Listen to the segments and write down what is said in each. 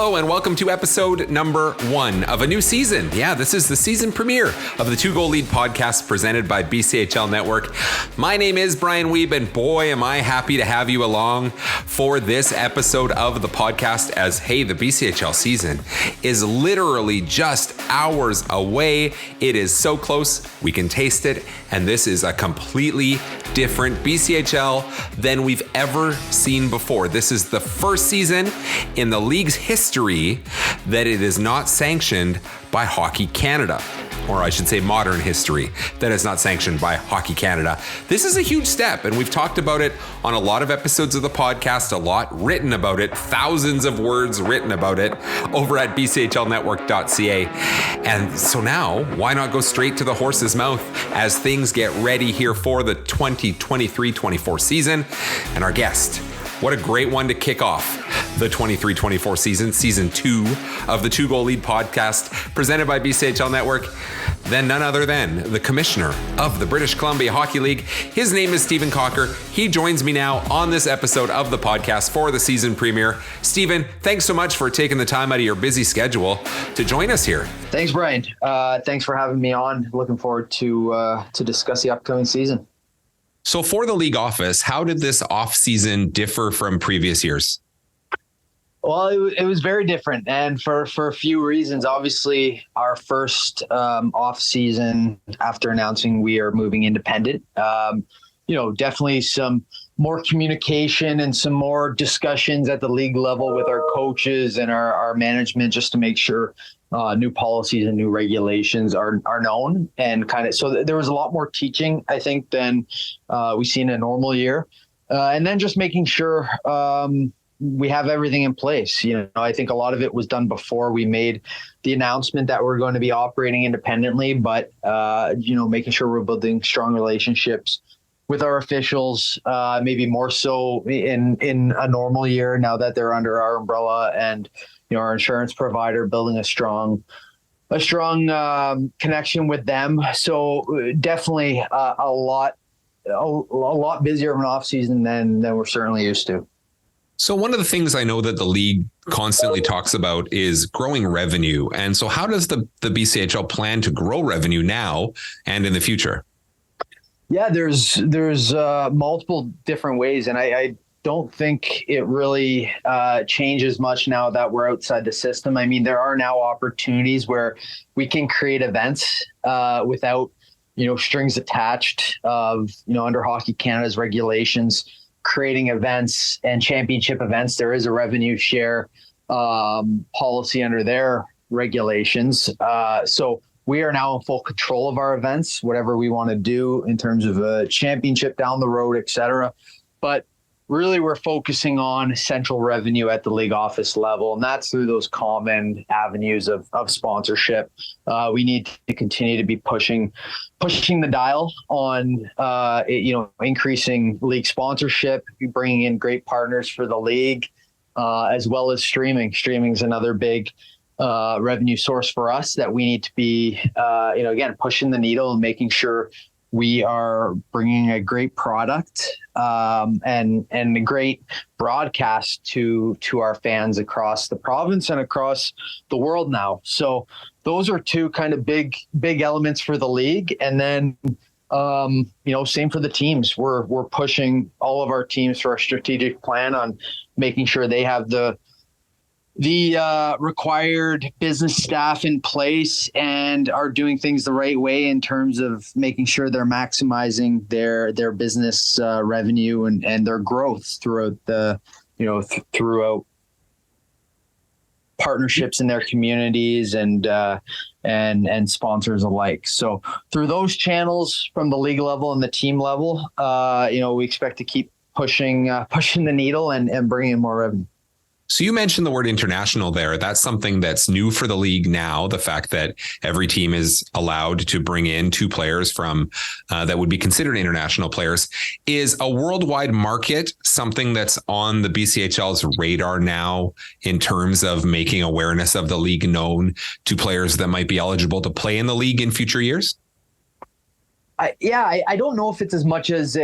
Hello and welcome to episode number 1 of a new season. Yeah, this is the season premiere of the Two Goal Lead podcast presented by BCHL Network. My name is Brian Wiebe, and boy, am I happy to have you along for this episode of the podcast as, hey, the BCHL season is literally just hours away. It is so close, we can taste it, and this is a completely different BCHL than we've ever seen before. This is the first season in the league's history that it is not sanctioned by Hockey Canada, or I should say modern history that is not sanctioned by Hockey Canada. This is a huge step, and we've talked about it on a lot of episodes of the podcast, a lot written about it, thousands of words written about it over at bchlnetwork.ca. And so now, why not go straight to the horse's mouth as things get ready here for the 2023-24 season? And our guest, what a great one to kick off the 23-24 season, season 2 of the Two Goal Lead podcast presented by BCHL Network, then none other than the Commissioner of the British Columbia Hockey League. His name is Steven Cocker. He joins me now on this episode of the podcast for the season premiere. Steven, thanks so much for taking the time out of your busy schedule to join us here. Thanks, Brian. Thanks for having me on. Looking forward to discuss the upcoming season. So for the league office, how did this off-season differ from previous years? Well, it was very different, and for a few reasons. Obviously, our first off season after announcing we are moving independent, definitely some more communication and some more discussions at the league level with our coaches and our management, just to make sure new policies and new regulations are known, and kind of so there was a lot more teaching, I think, than we see in a normal year, and then just making sure we have everything in place. I think a lot of it was done before we made the announcement that we're going to be operating independently, but making sure we're building strong relationships with our officials, maybe more so in a normal year now that they're under our umbrella, and our insurance provider, building a strong connection with them. So definitely a lot busier of an off season than we're certainly used to. So one of the things I know that the league constantly talks about is growing revenue. And so how does the BCHL plan to grow revenue now and in the future? Yeah, there's multiple different ways, and I don't think it really changes much now that we're outside the system. I mean, there are now opportunities where we can create events without, strings attached of, under Hockey Canada's regulations, creating events and championship events. There is a revenue share policy under their regulations. So we are now in full control of our events, whatever we want to do in terms of a championship down the road, et cetera. But really, we're focusing on central revenue at the league office level, and that's through those common avenues of sponsorship. We need to continue to be pushing the dial on, increasing league sponsorship, bringing in great partners for the league, as well as streaming. Streaming is another big revenue source for us that we need to be, again, pushing the needle and making sure we are bringing a great product and a great broadcast to our fans across the province and across the world now. So those are two kind of big elements for the league. And then, same for the teams. We're pushing all of our teams for our strategic plan on making sure they have the required business staff in place and are doing things the right way in terms of making sure they're maximizing their business revenue and their growth throughout throughout partnerships in their communities and sponsors alike. So through those channels from the league level and the team level, we expect to keep pushing the needle and bringing in more revenue. So you mentioned the word international there. That's something that's new for the league now. The fact that every team is allowed to bring in 2 players from that would be considered international players. Is a worldwide market something that's on the BCHL's radar now in terms of making awareness of the league known to players that might be eligible to play in the league in future years? I don't know if it's as much as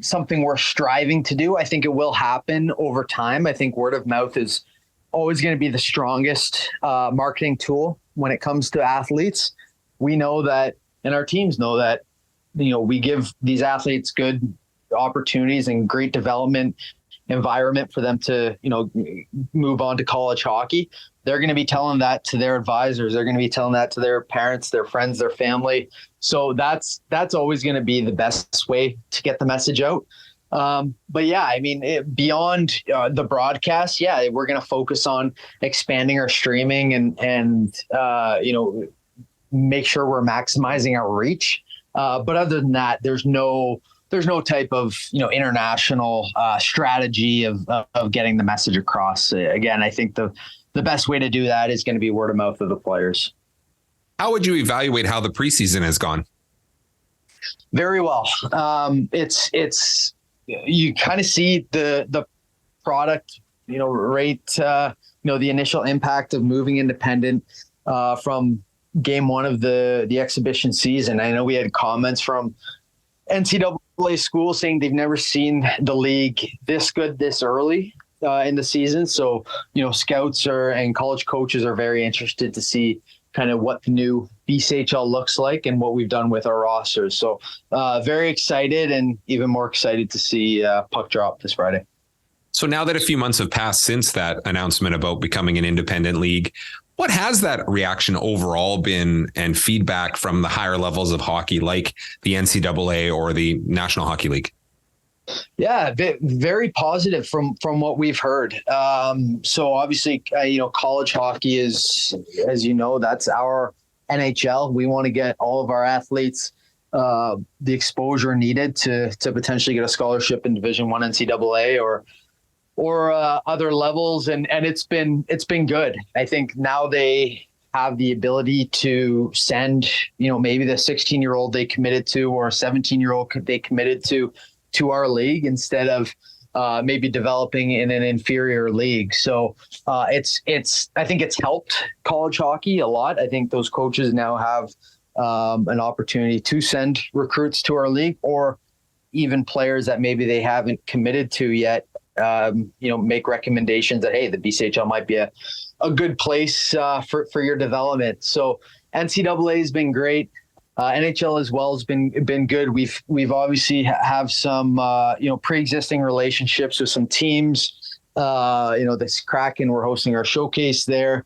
something we're striving to do. I think it will happen over time. I think word of mouth is always going to be the strongest marketing tool when it comes to athletes. We know that, and our teams know that, we give these athletes good opportunities and great development environment for them to, move on to college hockey. They're going to be telling that to their advisors. They're going to be telling that to their parents, their friends, their family. So that's always going to be the best way to get the message out. But yeah, I mean, beyond the broadcast, we're going to focus on expanding our streaming and make sure we're maximizing our reach. But other than that, there's no type of, international strategy of getting the message across. Again, I think the best way to do that is going to be word of mouth of the players. How would you evaluate how the preseason has gone? Very well. It's you kind of see the product, rate, the initial impact of moving independent from game one of the exhibition season. I know we had comments from NCAA schools saying they've never seen the league this good this early in the season. So, scouts and college coaches are very interested to see kind of what the new BCHL looks like and what we've done with our rosters. So very excited, and even more excited to see puck drop this Friday. So now that a few months have passed since that announcement about becoming an independent league, what has that reaction overall been and feedback from the higher levels of hockey like the NCAA or the National Hockey League? Yeah, very positive from what we've heard. So obviously, college hockey is, as you know, that's our NHL. We want to get all of our athletes the exposure needed to potentially get a scholarship in Division I NCAA or other levels, and it's been good. I think now they have the ability to send, maybe the 16-year-old they committed to or a 17-year-old they committed to our league instead of maybe developing in an inferior league. So I think it's helped college hockey a lot. I think those coaches now have an opportunity to send recruits to our league, or even players that maybe they haven't committed to yet, make recommendations that, hey, the BCHL might be a good place for your development. So NCAA has been great. NHL as well has been good. We've obviously have some pre-existing relationships with some teams. This Kraken, we're hosting our showcase there.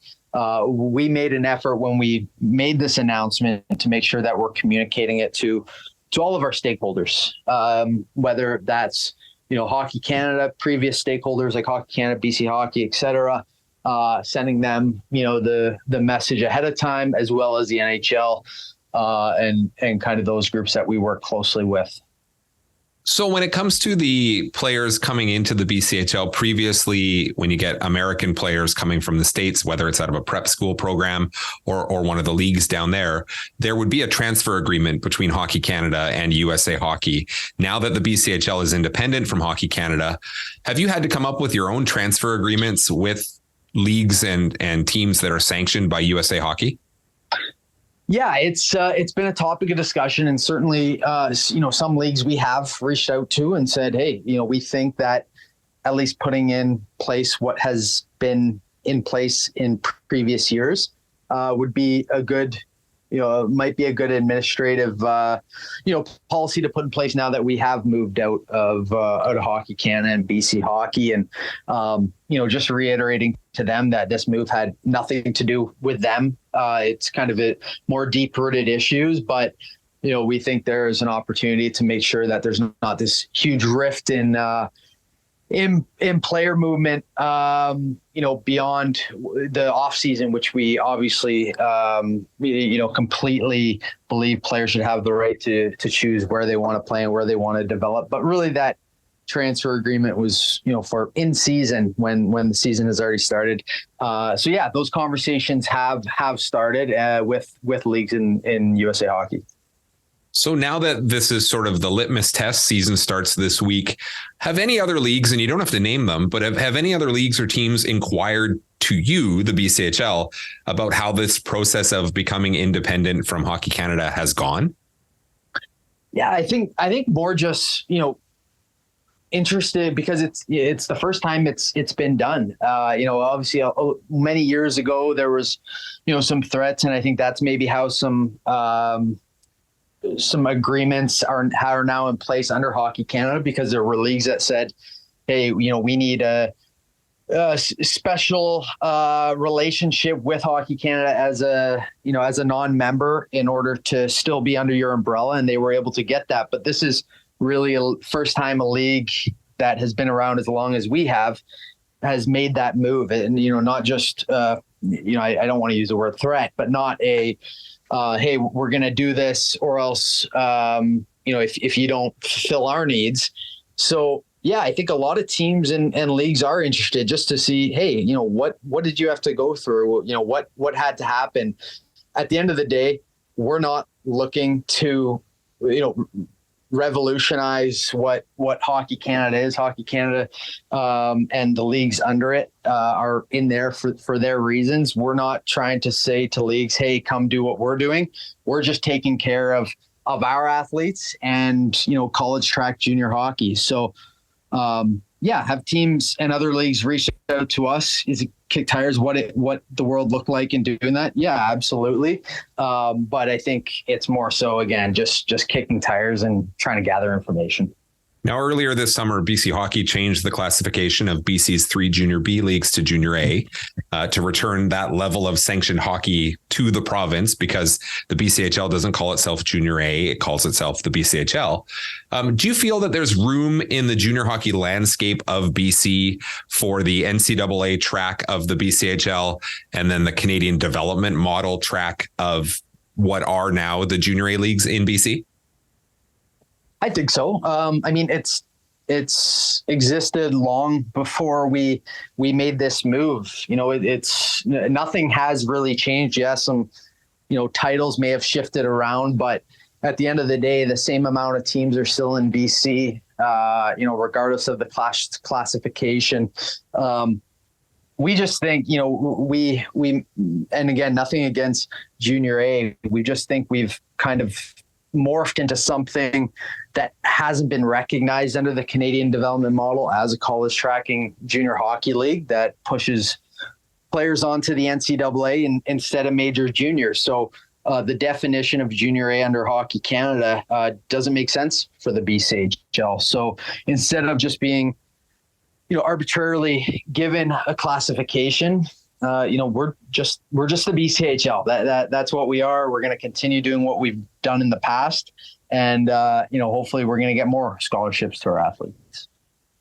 We made an effort when we made this announcement to make sure that we're communicating it to all of our stakeholders, whether that's Hockey Canada, previous stakeholders like Hockey Canada, BC Hockey, et cetera, sending them the message ahead of time, as well as the NHL. And kind of those groups that we work closely with. So when it comes to the players coming into the BCHL, previously, when you get American players coming from the States, whether it's out of a prep school program or one of the leagues down there would be a transfer agreement between Hockey Canada and USA Hockey. Now that the BCHL is independent from Hockey Canada, have you had to come up with your own transfer agreements with leagues and teams that are sanctioned by USA Hockey? Yeah, it's been a topic of discussion, and certainly, some leagues we have reached out to and said, hey, we think that at least putting in place what has been in place in previous years would be a good, might be a good administrative, policy to put in place now that we have moved out of Hockey Canada and BC Hockey, and just reiterating to them that this move had nothing to do with them. It's kind of a more deep-rooted issues, but we think there is an opportunity to make sure that there's not this huge rift in player movement, beyond the off season, which we obviously, completely believe players should have the right to choose where they want to play and where they want to develop. But really that transfer agreement was, for in season when the season has already started. So yeah, those conversations have started with leagues in USA Hockey. So now that this is sort of the litmus test, season starts this week, have any other leagues, and you don't have to name them, but have any other leagues or teams inquired to you, the BCHL, about how this process of becoming independent from Hockey Canada has gone? Yeah, I think more just, interested because it's the first time it's been done. Obviously many years ago there was, some threats, and I think that's maybe how some agreements are now in place under Hockey Canada, because there were leagues that said, hey, we need a special relationship with Hockey Canada as a non-member in order to still be under your umbrella, and they were able to get that. But this is really a first time a league that has been around as long as we have has made that move. And, not just, I don't want to use the word threat, but not a, hey, we're going to do this or else, if you don't fulfill our needs. So, yeah, I think a lot of teams and leagues are interested just to see, hey, what did you have to go through? What had to happen? At the end of the day, we're not looking to, revolutionize what Hockey Canada is. Hockey Canada and the leagues under it are in there for their reasons. We're not trying to say to leagues, hey, come do what we're doing. We're just taking care of our athletes and, college track junior hockey. So, have teams and other leagues reach out to us. Is it kick tires what the world looked like in doing that? Yeah, absolutely. But I think it's more so, again, just kicking tires and trying to gather information. Now, earlier this summer, BC Hockey changed the classification of BC's 3 Junior B leagues to Junior A to return that level of sanctioned hockey to the province, because the BCHL doesn't call itself Junior A, it calls itself the BCHL. Do you feel that there's room in the junior hockey landscape of BC for the NCAA track of the BCHL and then the Canadian development model track of what are now the Junior A leagues in BC? I think so. It's existed long before we made this move. It's nothing has really changed. Yes, some titles may have shifted around, but at the end of the day, the same amount of teams are still in BC. Regardless of the classification. We just think, we and again, nothing against Junior A. We just think we've kind of morphed into something that hasn't been recognized under the Canadian development model as a college tracking junior hockey league that pushes players onto the NCAA instead of major juniors. So the definition of Junior A under Hockey Canada doesn't make sense for the BCHL. So instead of just being, arbitrarily given a classification, we're just the BCHL. That's what we are. We're going to continue doing what we've done in the past. And, hopefully we're going to get more scholarships to our athletes.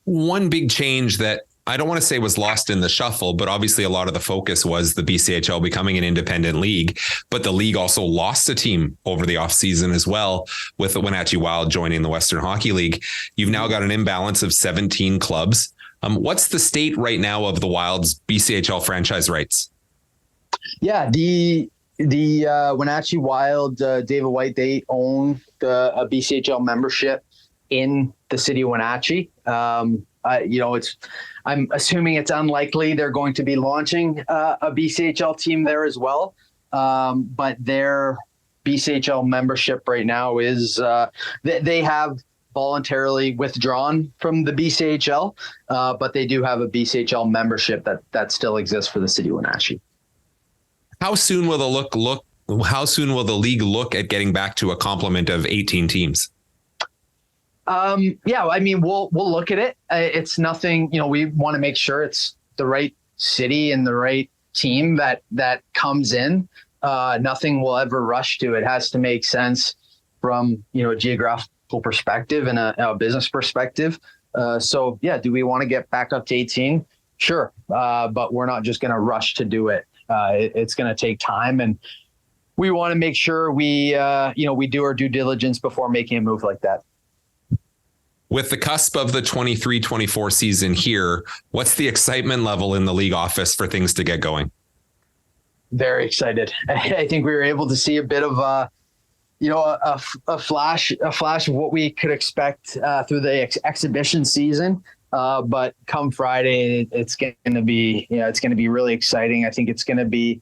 One big change that I don't want to say was lost in the shuffle, but obviously a lot of the focus was the BCHL becoming an independent league. But the league also lost a team over the offseason as well, with the Wenatchee Wild joining the Western Hockey League. You've now got an imbalance of 17 clubs. What's the state right now of the Wild's BCHL franchise rights? Yeah, the Wenatchee Wild, David White, they own a BCHL membership in the city of Wenatchee. I'm assuming it's unlikely they're going to be launching a BCHL team there as well. But their BCHL membership right now is they have voluntarily withdrawn from the BCHL, but they do have a BCHL membership that still exists for the city of Wenatchee. How soon will the league look at getting back to a complement of 18 teams? We'll look at it. It's nothing, we want to make sure it's the right city and the right team that comes in. Nothing will ever rush to it. It has to make sense from, a geographical perspective and a business perspective. Do we want to get back up to 18? Sure. But we're not just going to rush to do it. It's going to take time, and we want to make sure we do our due diligence before making a move like that. With the cusp of the 23-24 season here, what's the excitement level in the league office for things to get going? Very excited. I think we were able to see a bit of a flash of what we could expect through the exhibition season. But come Friday, it's going to be really exciting. I think it's going to be,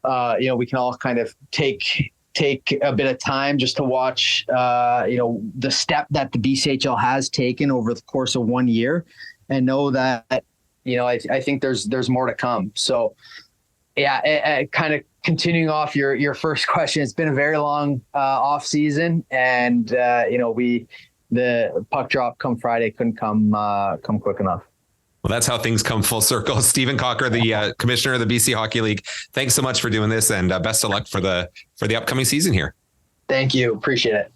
we can all kind of take take a bit of time just to watch, the step that the BCHL has taken over the course of 1 year, and know that, I think there's more to come. So yeah, kind of continuing off your first question, it's been a very long off season, and the puck drop come Friday couldn't come quick enough. Well, that's how things come full circle. Steven Cocker, the commissioner of the BC Hockey League, thanks so much for doing this, and best of luck for the upcoming season here. Thank you. Appreciate it.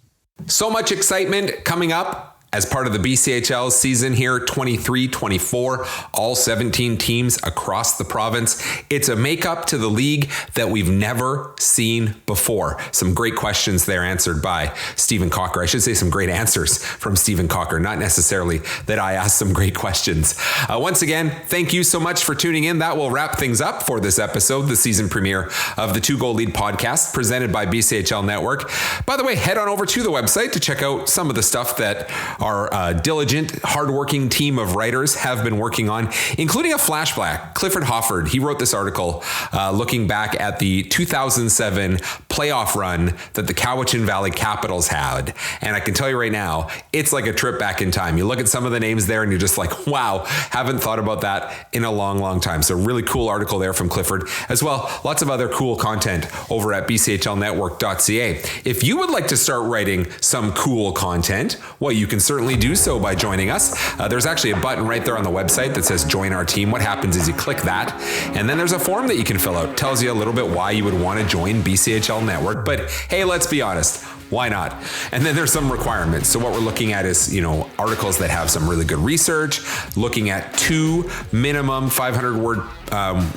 So much excitement coming up as part of the BCHL season here, 23-24, all 17 teams across the province. It's a makeup to the league that we've never seen before. Some great questions there answered by Steven Cocker. I should say some great answers from Steven Cocker, not necessarily that I asked some great questions. Once again, thank you so much for tuning in. That will wrap things up for this episode, the season premiere of the Two Goal Lead podcast presented by BCHL Network. By the way, head on over to the website to check out some of the stuff that our diligent, hardworking team of writers have been working on, including a flashback. Clifford Hofford, he wrote this article looking back at the 2007 playoff run that the Cowichan Valley Capitals had. And I can tell you right now, it's like a trip back in time. You look at some of the names there and you're just like, wow, haven't thought about that in a long, long time. So really cool article there from Clifford. As well, lots of other cool content over at bchlnetwork.ca. If you would like to start writing some cool content, well, you can certainly do so by joining us. There's actually a button right there on the website that says join our team. What happens is you click that, and then there's a form that you can fill out. Tells you a little bit why you would want to join BCHL Network. But hey, let's be honest, why not? And then there's some requirements. So what we're looking at is, articles that have some really good research, looking at 2 minimum 500 word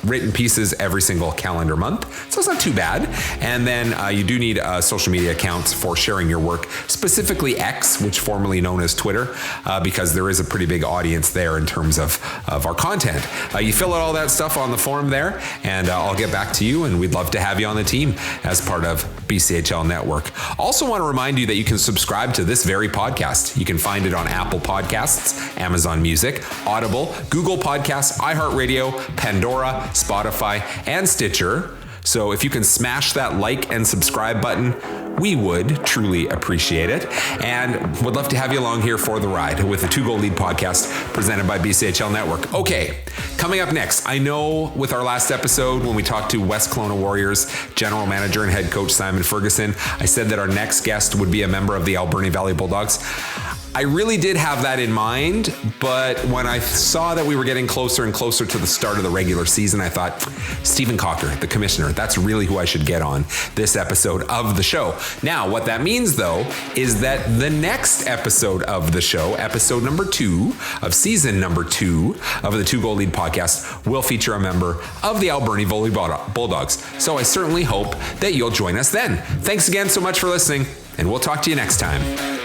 written pieces every single calendar month. So it's not too bad. And then you do need social media accounts for sharing your work, specifically X, which formerly known as Twitter, because there is a pretty big audience there in terms of our content. You fill out all that stuff on the form there, and I'll get back to you, and we'd love to have you on the team as part of BCHL Network. Also want to remind you that you can subscribe to this very podcast. You can find it on Apple Podcasts, Amazon Music, Audible, Google Podcasts, iHeartRadio, Pandora, Spotify, and Stitcher. So if you can smash that like and subscribe button, we would truly appreciate it, and would love to have you along here for the ride with the Two Goal Lead podcast presented by BCHL Network. Okay, coming up next, I know with our last episode when we talked to West Kelowna Warriors general manager and head coach Simon Ferguson, I said that our next guest would be a member of the Alberni Valley Bulldogs. I really did have that in mind, but when I saw that we were getting closer and closer to the start of the regular season, I thought, Steven Cocker, the commissioner, that's really who I should get on this episode of the show. Now, what that means, though, is that the next episode of the show, episode number 2 of season number 2 of the Two Goal Lead podcast, will feature a member of the Alberni Valley Bulldogs. So I certainly hope that you'll join us then. Thanks again so much for listening, and we'll talk to you next time.